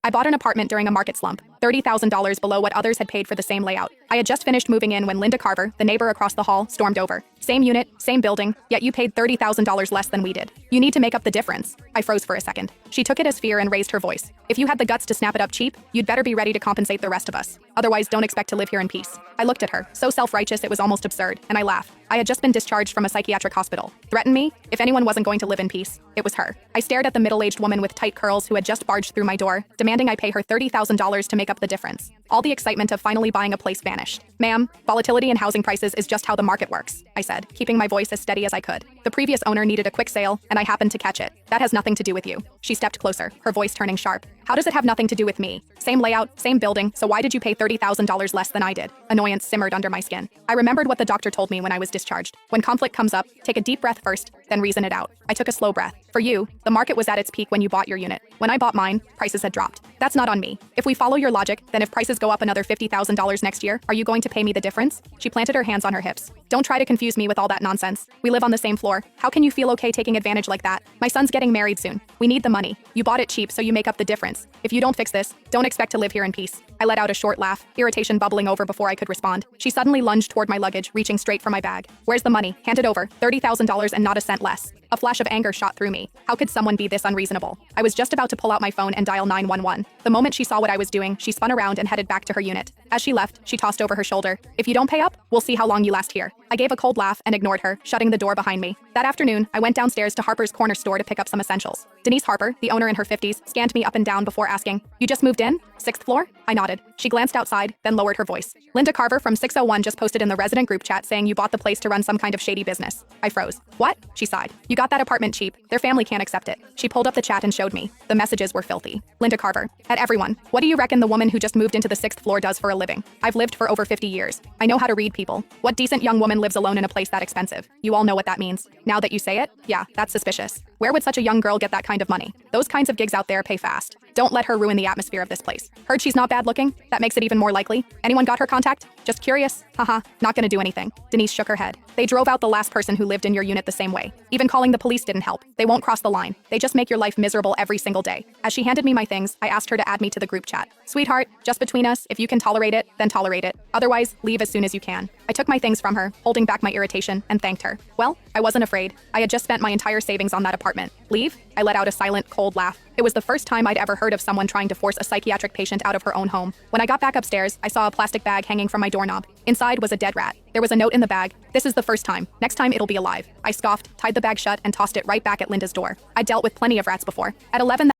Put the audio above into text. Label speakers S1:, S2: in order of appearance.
S1: I bought an apartment during a market slump, $30,000 below what others had paid for the same layout. I had just finished moving in when Linda Carver, the neighbor across the hall, stormed over. Same unit, same building, yet you paid $30,000 less than we did. You need to make up the difference. I froze for a second. She took it as fear and raised her voice. If you had the guts to snap it up cheap, you'd better be ready to compensate the rest of us. Otherwise, don't expect to live here in peace. I looked at her, so self-righteous it was almost absurd, and I laughed. I had just been discharged from a psychiatric hospital. Threaten me? If anyone wasn't going to live in peace, it was her. I stared at the middle-aged woman with tight curls who had just barged through my door, demanding I pay her $30,000 to make up the difference. All the excitement of finally buying a place vanished. Ma'am, volatility in housing prices is just how the market works, I said, keeping my voice as steady as I could. The previous owner needed a quick sale, and I happened to catch it. That has nothing to do with you. She stepped closer, her voice turning sharp. How does it have nothing to do with me? Same layout, same building, so why did you pay $30,000 less than I did? Annoyance simmered under my skin. I remembered what the doctor told me when I was discharged. When conflict comes up, take a deep breath first, then reason it out. I took a slow breath. For you, the market was at its peak when you bought your unit. When I bought mine, prices had dropped. That's not on me. If we follow your logic, then if prices go up another $50,000 next year, are you going to pay me the difference? She planted her hands on her hips. Don't try to confuse me with all that nonsense. We live on the same floor. How can you feel okay taking advantage like that? My son's getting married soon. We need the money. You bought it cheap, so you make up the difference. If you don't fix this, don't expect to live here in peace. I let out a short laugh, irritation bubbling over before I could respond. She suddenly lunged toward my luggage, reaching straight for my bag. Where's the money? Hand it over. $30,000 and not a cent less. A flash of anger shot through me. How could someone be this unreasonable? I was just about to pull out my phone and dial 911. The moment she saw what I was doing, she spun around and headed back to her unit. As she left, she tossed over her shoulder. If you don't pay up, we'll see how long you last here. I gave a cold laugh and ignored her, shutting the door behind me. That afternoon, I went downstairs to Harper's Corner store to pick up some essentials. Denise Harper, the owner in her 50s, scanned me up and down before asking, "You just moved in? 6th floor?" I nodded. She glanced outside, then lowered her voice. "Linda Carver from 601 just posted in the resident group chat saying you bought the place to run some kind of shady business." I froze. "What?" She sighed. "You got that apartment cheap. Their family can't accept it." She pulled up the chat and showed me. The messages were filthy. Linda Carver. At everyone. What do you reckon the woman who just moved into the 6th floor does for a living? I've lived for over 50 years. I know how to read people. What decent young woman lives alone in a place that expensive? You all know what that means. Now that you say it, yeah, that's suspicious. Where would such a young girl get that kind of money? Those kinds of gigs out there pay fast. Don't let her ruin the atmosphere of this place. Heard she's not bad looking? That makes it even more likely. Anyone got her contact? Just curious? Haha, not gonna do anything. Denise shook her head. They drove out the last person who lived in your unit the same way. Even calling the police didn't help. They won't cross the line. They just make your life miserable every single day. As she handed me my things, I asked her to add me to the group chat. Sweetheart, just between us, if you can tolerate it, then tolerate it. Otherwise, leave as soon as you can. I took my things from her, holding back my irritation, and thanked her. Well, I wasn't afraid. I had just spent my entire savings on that apartment. Leave? I let out a silent, cold laugh. It was the first time I'd ever heard of someone trying to force a psychiatric patient out of her own home. When I got back upstairs, I saw a plastic bag hanging from my doorknob. Inside was a dead rat. There was a note in the bag. "This is the first time. Next time it'll be alive." I scoffed, tied the bag shut, and tossed it right back at Linda's door. I dealt with plenty of rats before. At 11